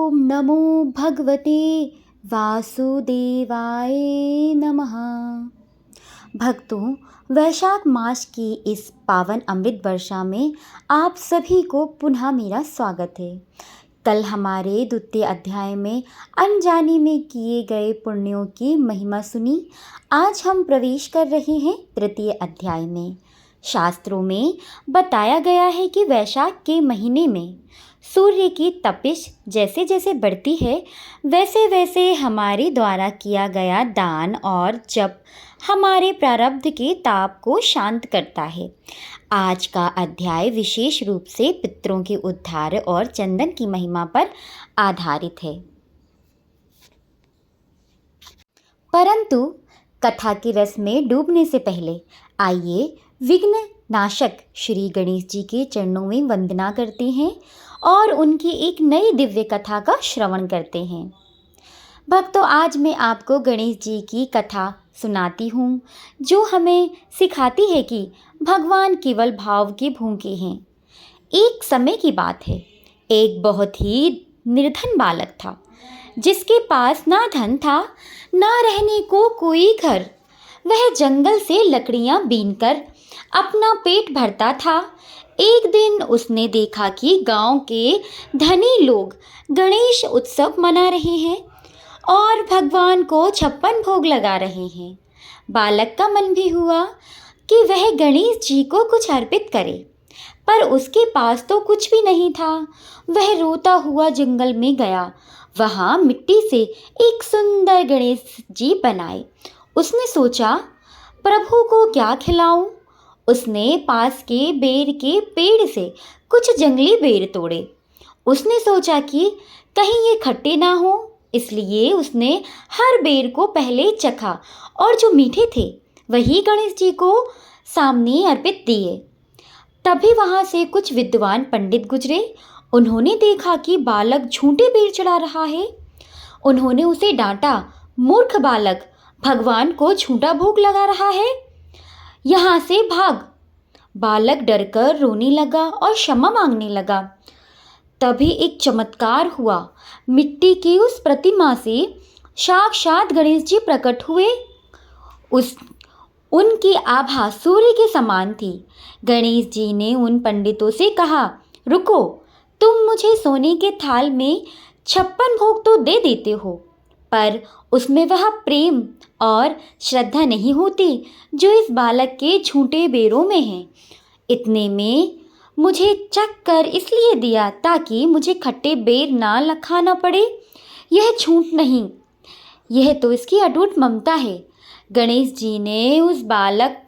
ओम नमो भगवते वासुदेवाय नमः। भक्तों, वैशाख मास की इस पावन अमृत वर्षा में आप सभी को पुनः मेरा स्वागत है। कल हमारे द्वितीय अध्याय में अनजाने में किए गए पुण्यों की महिमा सुनी। आज हम प्रवेश कर रहे हैं तृतीय अध्याय में। शास्त्रों में बताया गया है कि वैशाख के महीने में सूर्य की तपिश जैसे जैसे बढ़ती है, वैसे वैसे हमारे द्वारा किया गया दान और जप हमारे प्रारब्ध के ताप को शांत करता है। आज का अध्याय विशेष रूप से पितरों के उद्धार और चंदन की महिमा पर आधारित है। परंतु कथा के रस में डूबने से पहले आइए विघ्न नाशक श्री गणेश जी के चरणों में वंदना करते हैं और उनकी एक नई दिव्य कथा का श्रवण करते हैं। भक्तों, आज मैं आपको गणेश जी की कथा सुनाती हूँ, जो हमें सिखाती है कि भगवान केवल भाव के भूखे हैं। एक समय की बात है, एक बहुत ही निर्धन बालक था, जिसके पास ना धन था, ना रहने को कोई घर। वह जंगल से लकड़ियाँ बीनकर अपना पेट भरता था। एक दिन उसने देखा कि गांव के धनी लोग गणेश उत्सव मना रहे हैं और भगवान को 56 भोग लगा रहे हैं। बालक का मन भी हुआ कि वह गणेश जी को कुछ अर्पित करे, पर उसके पास तो कुछ भी नहीं था। वह रोता हुआ जंगल में गया। वहाँ मिट्टी से एक सुंदर गणेश जी बनाए। उसने सोचा, प्रभु को क्या खिलाऊं? उसने पास के बेर के पेड़ से कुछ जंगली बेर तोड़े। उसने सोचा कि कहीं ये खट्टे ना हो, इसलिए उसने हर बेर को पहले चखा और जो मीठे थे वही गणेश जी को सामने अर्पित दिए। तभी वहाँ से कुछ विद्वान पंडित गुजरे। उन्होंने देखा कि बालक झूठे बेर चढ़ा रहा है। उन्होंने उसे डांटा, मूर्ख बालक, भगवान को झूठा भोग लगा रहा है, यहाँ से भाग। बालक डरकर रोने लगा और क्षमा मांगने लगा। तभी एक चमत्कार हुआ। मिट्टी की उस प्रतिमा से साक्षात गणेश जी प्रकट हुए। उनकी आभा सूर्य के समान थी। गणेश जी ने उन पंडितों से कहा, रुको, तुम मुझे सोने के थाल में 56 भोग तो दे देते हो, पर उसमें वह प्रेम और श्रद्धा नहीं होती जो इस बालक के झूठे बेरों में है। इतने में मुझे चख कर इसलिए दिया ताकि मुझे खट्टे बेर ना खाना पड़े। यह झूठ नहीं, यह तो इसकी अटूट ममता है। गणेश जी ने उस बालक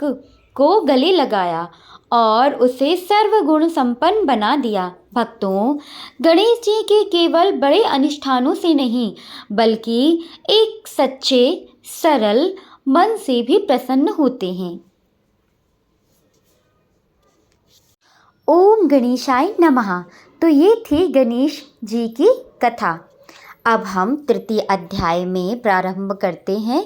को गले लगाया और उसे सर्वगुण संपन्न बना दिया। भक्तों, गणेश जी के केवल बड़े अनुष्ठानों से नहीं, बल्कि एक सच्चे सरल मन से भी प्रसन्न होते हैं। ओम गणेशाय नमः। तो ये थी गणेश जी की कथा। अब हम तृतीय अध्याय में प्रारंभ करते हैं।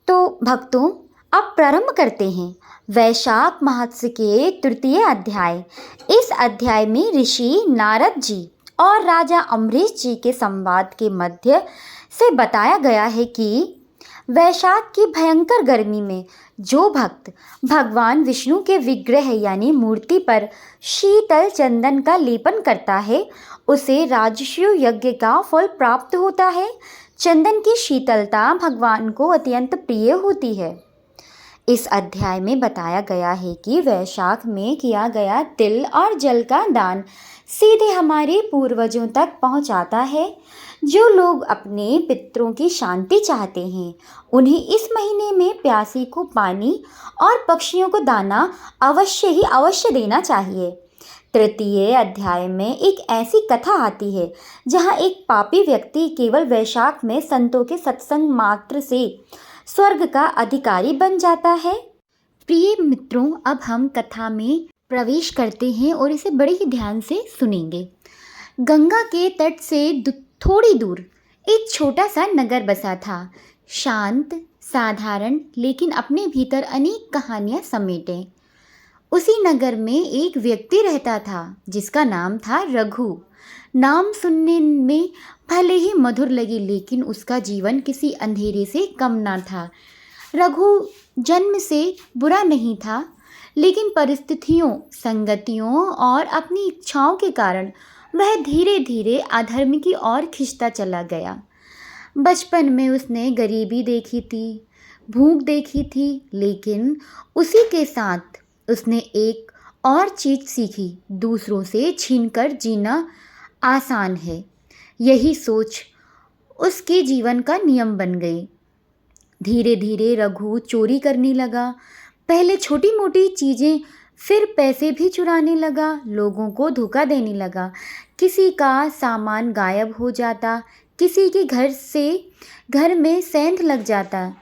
तो भक्तों, अब प्रारंभ करते हैं वैशाख मास के तृतीय अध्याय। इस अध्याय में ऋषि नारद जी और राजा अम्बरीश जी के संवाद के मध्य से बताया गया है कि वैशाख की भयंकर गर्मी में जो भक्त भगवान विष्णु के विग्रह यानी मूर्ति पर शीतल चंदन का लेपन करता है, उसे राजसूय यज्ञ का फल प्राप्त होता है। चंदन की शीतलता भगवान को अत्यंत प्रिय होती है। इस अध्याय में बताया गया है कि वैशाख में किया गया तिल और जल का दान सीधे हमारे पूर्वजों तक पहुंचाता है। जो लोग अपने पितरों की शांति चाहते हैं, उन्हें इस महीने में प्यासी को पानी और पक्षियों को दाना अवश्य देना चाहिए। तृतीय अध्याय में एक ऐसी कथा आती है जहां एक पापी व्यक्ति केवल वैशाख में संतों के सत्संग मात्र से स्वर्ग का अधिकारी बन जाता है। प्रिय मित्रों, अब हम कथा में प्रवेश करते हैं और इसे बड़े ही ध्यान से सुनेंगे। गंगा के तट से थोड़ी दूर एक छोटा सा नगर बसा था। शांत, साधारण, लेकिन अपने भीतर अनेक कहानियां समेटे। उसी नगर में एक व्यक्ति रहता था जिसका नाम था रघु। नाम सुनने में भले ही मधुर लगी, लेकिन उसका जीवन किसी अंधेरे से कम ना था। रघु जन्म से बुरा नहीं था, लेकिन परिस्थितियों, संगतियों और अपनी इच्छाओं के कारण वह धीरे धीरे अधर्म की ओर खिंचता चला गया। बचपन में उसने गरीबी देखी थी, भूख देखी थी, लेकिन उसी के साथ उसने एक और चीज़ सीखी, दूसरों से छीनकर जीना आसान है। यही सोच उसके जीवन का नियम बन गई। धीरे धीरे रघु चोरी करने लगा, पहले छोटी मोटी चीज़ें, फिर पैसे भी चुराने लगा, लोगों को धोखा देने लगा। किसी का सामान गायब हो जाता, किसी के घर में सेंध लग जाता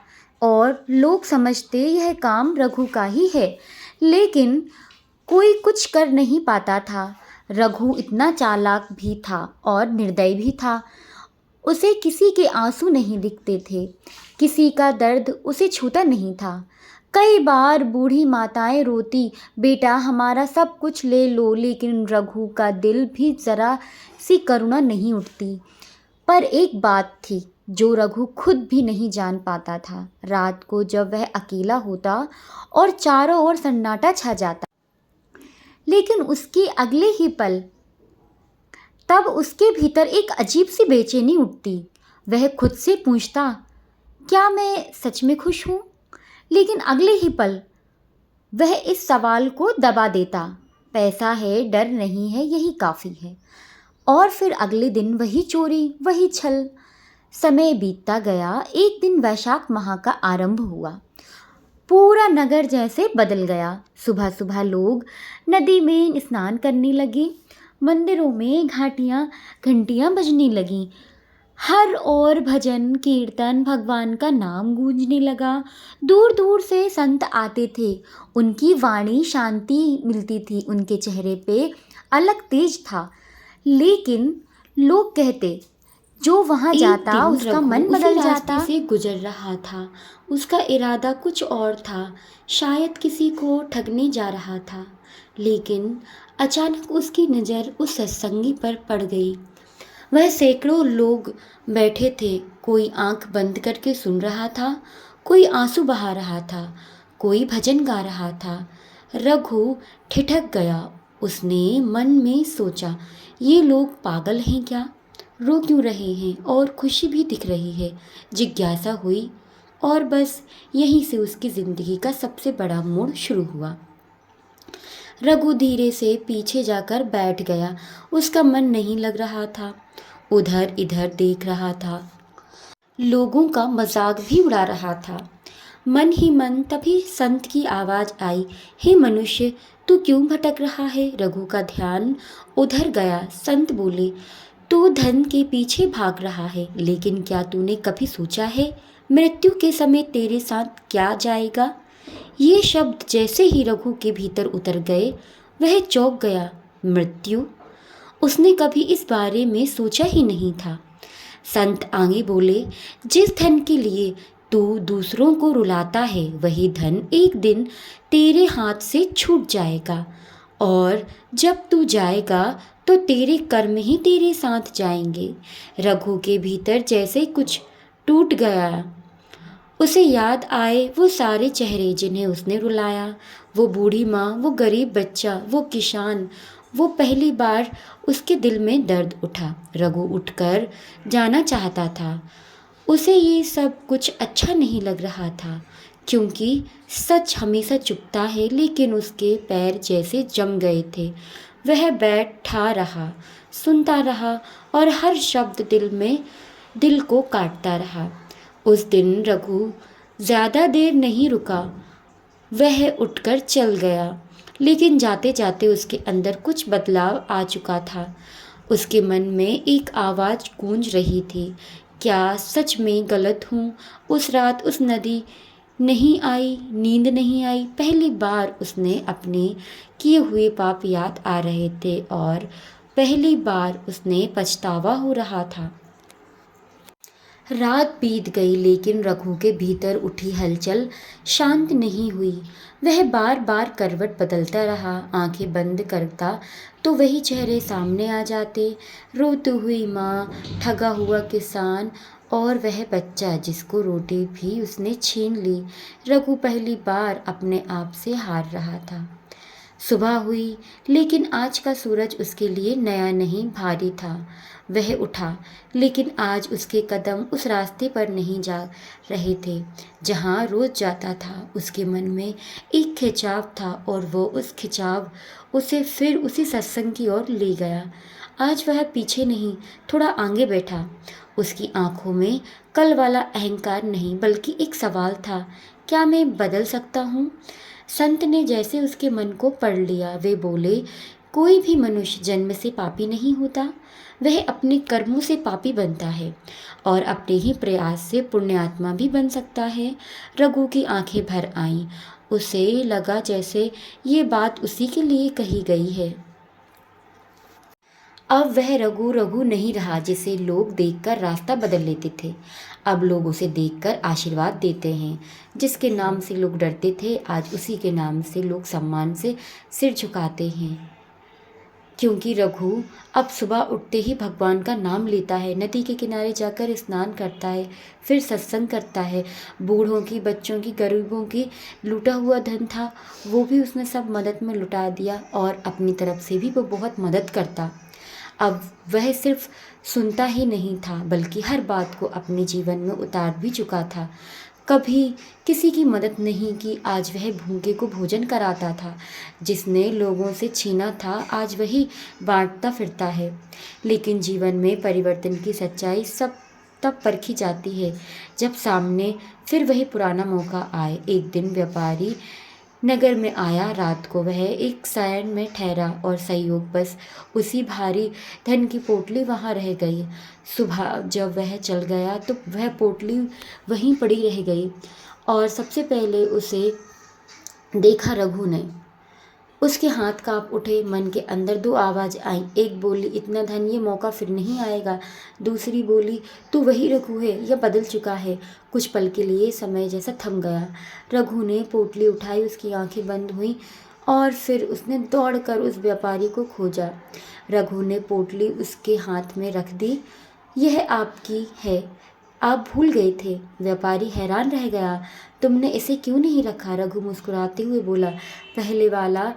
और लोग समझते यह काम रघु का ही है, लेकिन कोई कुछ कर नहीं पाता था। रघु इतना चालाक भी था और निर्दयी भी था। उसे किसी के आंसू नहीं दिखते थे, किसी का दर्द उसे छूता नहीं था। कई बार बूढ़ी माताएं रोती, बेटा हमारा सब कुछ ले लो, लेकिन रघु का दिल भी ज़रा सी करुणा नहीं उठती। पर एक बात थी जो रघु खुद भी नहीं जान पाता था। रात को जब वह अकेला होता और चारों ओर सन्नाटा छा जाता, लेकिन उसके अगले ही पल तब उसके भीतर एक अजीब सी बेचैनी उठती। वह खुद से पूछता, क्या मैं सच में खुश हूँ? लेकिन अगले ही पल वह इस सवाल को दबा देता, पैसा है, डर नहीं है, यही काफ़ी है। और फिर अगले दिन वही चोरी, वही छल। समय बीतता गया। एक दिन वैशाख माह का आरंभ हुआ। पूरा नगर जैसे बदल गया। सुबह सुबह लोग नदी में स्नान करने लगे, मंदिरों में घंटियाँ बजने लगीं, हर ओर भजन कीर्तन, भगवान का नाम गूंजने लगा। दूर दूर से संत आते थे, उनकी वाणी शांति मिलती थी, उनके चेहरे पे अलग तेज था। लेकिन लोग कहते, जो वहाँ जाता उसका मन बदल जाता। से गुजर रहा था, उसका इरादा कुछ और था, शायद किसी को ठगने जा रहा था। लेकिन अचानक उसकी नज़र उस सत्संगी पर पड़ गई। वह सैकड़ों लोग बैठे थे, कोई आंख बंद करके सुन रहा था, कोई आंसू बहा रहा था, कोई भजन गा रहा था। रघु ठिठक गया। उसने मन में सोचा, ये लोग पागल हैं क्या? रो क्यों रहे हैं? और खुशी भी दिख रही है। जिज्ञासा हुई और बस यहीं से उसकी ज़िंदगी का सबसे बड़ा मोड़ शुरू हुआ। रघु धीरे से पीछे जाकर बैठ गया। उसका मन नहीं लग रहा था, उधर इधर देख रहा था, लोगों का मजाक भी उड़ा रहा था। मन ही मन तभी संत की आवाज़ आई, हे मनुष्य, तू क्यों भटक रहा है? रघु का ध्यान उधर गया। संत बोले, तू धन के पीछे भाग रहा है, लेकिन क्या तूने कभी सोचा है मृत्यु के समय तेरे साथ क्या जाएगा? ये शब्द जैसे ही रघु के भीतर उतर गए, वह चौंक गया। मृत्यु? उसने कभी इस बारे में सोचा ही नहीं था। संत आगे बोले, जिस धन के लिए तू दूसरों को रुलाता है, वही धन एक दिन तेरे हाथ से छूट जाएगा, और जब तू जाएगा तो तेरे कर्म ही तेरे साथ जाएंगे। रघु के भीतर जैसे कुछ टूट गया। उसे याद आए वो सारे चेहरे जिन्हें उसने रुलाया, वो बूढ़ी माँ, वो गरीब बच्चा, वो किसान। वो पहली बार उसके दिल में दर्द उठा। रघु उठकर जाना चाहता था। उसे ये सब कुछ अच्छा नहीं लग रहा था, क्योंकि सच हमेशा चुभता है, लेकिन उसके पैर जैसे जम गए थे। वह बैठा रहा, सुनता रहा, और हर शब्द दिल को काटता रहा। उस दिन रघु ज़्यादा देर नहीं रुका। वह उठकर चल गया, लेकिन जाते जाते उसके अंदर कुछ बदलाव आ चुका था। उसके मन में एक आवाज़ गूंज रही थी, क्या सच में गलत हूँ? उस रात उस नदी नहीं आई, नींद नहीं आई। पहली बार उसने अपने किए हुए पाप याद आ रहे थे, और पहली बार उसने पछतावा हो रहा था। रात बीत गई लेकिन रघु के भीतर उठी हलचल शांत नहीं हुई। वह बार बार करवट बदलता रहा, आंखें बंद करता तो वही चेहरे सामने आ जाते, रोती हुई माँ, ठगा हुआ किसान और वह बच्चा जिसको रोटी भी उसने छीन ली। रघु पहली बार अपने आप से हार रहा था। सुबह हुई लेकिन आज का सूरज उसके लिए नया नहीं, भारी था। वह उठा लेकिन आज उसके कदम उस रास्ते पर नहीं जा रहे थे जहाँ रोज जाता था। उसके मन में एक खिंचाव था और वो उस खिंचाव उसे फिर उसी सत्संग की ओर ले गया। आज वह पीछे नहीं, थोड़ा आगे बैठा। उसकी आंखों में कल वाला अहंकार नहीं बल्कि एक सवाल था, क्या मैं बदल सकता हूँ? संत ने जैसे उसके मन को पढ़ लिया। वे बोले, कोई भी मनुष्य जन्म से पापी नहीं होता, वह अपने कर्मों से पापी बनता है और अपने ही प्रयास से पुण्यात्मा भी बन सकता है। रघु की आंखें भर आईं। उसे लगा जैसे ये बात उसी के लिए कही गई है। अब वह रघु रघु नहीं रहा जिसे लोग देखकर रास्ता बदल लेते थे। अब लोग उसे देखकर आशीर्वाद देते हैं। जिसके नाम से लोग डरते थे आज उसी के नाम से लोग सम्मान से सिर झुकाते हैं। क्योंकि रघु अब सुबह उठते ही भगवान का नाम लेता है, नदी के किनारे जाकर स्नान करता है, फिर सत्संग करता है। बूढ़ों की, बच्चों की, गरीबों की लूटा हुआ धन था वो भी उसने सब मदद में लुटा दिया और अपनी तरफ से भी वो बहुत मदद करता। अब वह सिर्फ सुनता ही नहीं था बल्कि हर बात को अपने जीवन में उतार भी चुका था। कभी किसी की मदद नहीं की, आज वह भूखे को भोजन कराता था। जिसने लोगों से छीना था आज वही बांटता फिरता है। लेकिन जीवन में परिवर्तन की सच्चाई सब तब परखी जाती है जब सामने फिर वही पुराना मौका आए। एक दिन व्यापारी नगर में आया। रात को वह एक सायन में ठहरा और संयोग बस उसी भारी धन की पोटली वहाँ रह गई। सुबह जब वह चल गया तो वह पोटली वहीं पड़ी रह गई और सबसे पहले उसे देखा रघु ने। उसके हाथ कांप उठे। मन के अंदर दो आवाज़ आई। एक बोली, इतना धन ये मौका फिर नहीं आएगा। दूसरी बोली, तू वही रघु है या बदल चुका है? कुछ पल के लिए समय जैसा थम गया। रघु ने पोटली उठाई, उसकी आंखें बंद हुईं और फिर उसने दौड़कर उस व्यापारी को खोजा। रघु ने पोटली उसके हाथ में रख दी। यह आपकी है, आप भूल गए थे। व्यापारी हैरान रह गया। तुमने इसे क्यों नहीं रखा? रघु मुस्कुराते हुए बोला, पहले वाला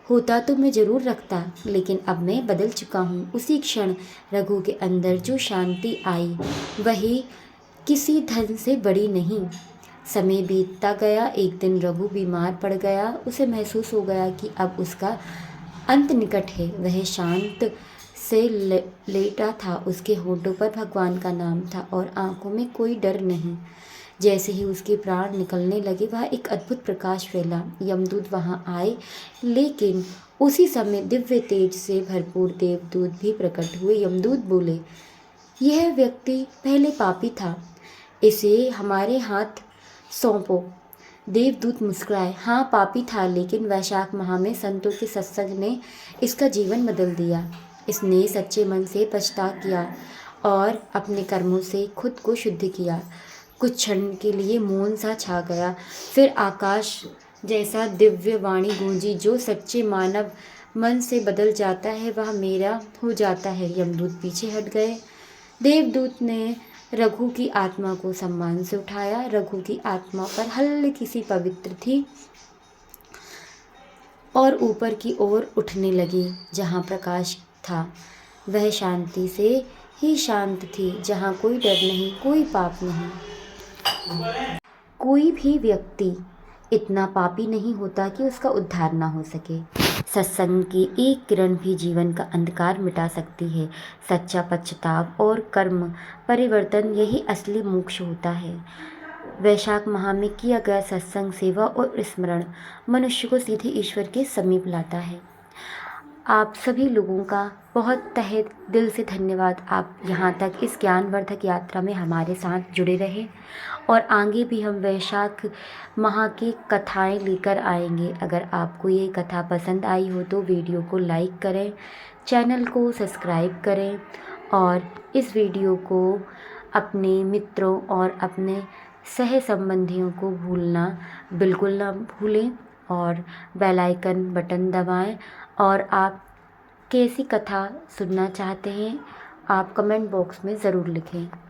होता तो मैं जरूर रखता, लेकिन अब मैं बदल चुका हूँ। उसी क्षण रघु के अंदर जो शांति आई वही किसी धन से बड़ी नहीं। समय बीतता गया। एक दिन रघु बीमार पड़ गया। उसे महसूस हो गया कि अब उसका अंत निकट है। वह शांत से लेटा था। उसके होठों पर भगवान का नाम था और आंखों में कोई डर नहीं। जैसे ही उसके प्राण निकलने लगे वह एक अद्भुत प्रकाश फैला। यमदूत वहां आए लेकिन उसी समय दिव्य तेज से भरपूर देवदूत भी प्रकट हुए। यमदूत बोले, यह व्यक्ति पहले पापी था, इसे हमारे हाथ सौंपो। देवदूत मुस्कुराए, हाँ पापी था, लेकिन वैशाख माह में संतों के सत्संग ने इसका जीवन बदल दिया। इसने सच्चे मन से पछतावा किया और अपने कर्मों से खुद को शुद्ध किया। कुछ क्षण के लिए मौन सा छा गया, फिर आकाश जैसा दिव्य वाणी गूंजी, जो सच्चे मानव मन से बदल जाता है वह मेरा हो जाता है। यमदूत पीछे हट गए। देवदूत ने रघु की आत्मा को सम्मान से उठाया। रघु की आत्मा पर हल्की सी पवित्र थी और ऊपर की ओर उठने लगी। जहाँ प्रकाश था वह शांति से ही शांत थी, जहाँ कोई डर नहीं, कोई पाप नहीं। कोई भी व्यक्ति इतना पापी नहीं होता कि उसका उद्धार ना हो सके। सत्संग की एक किरण भी जीवन का अंधकार मिटा सकती है। सच्चा पश्चाताप और कर्म परिवर्तन, यही असली मोक्ष होता है। वैशाख माह में किया गया सत्संग, सेवा और स्मरण मनुष्य को सीधे ईश्वर के समीप लाता है। आप सभी लोगों का बहुत तहे दिल से धन्यवाद। आप यहाँ तक इस ज्ञानवर्धक यात्रा में हमारे साथ जुड़े रहे और आगे भी हम वैशाख माह की कथाएं लेकर आएंगे। अगर आपको ये कथा पसंद आई हो तो वीडियो को लाइक करें, चैनल को सब्सक्राइब करें और इस वीडियो को अपने मित्रों और अपने सह संबंधियों को भूलना बिल्कुल ना भूलें और बेल आइकन बटन दबाएं। और आप कैसी कथा सुनना चाहते हैं आप कमेंट बॉक्स में ज़रूर लिखें।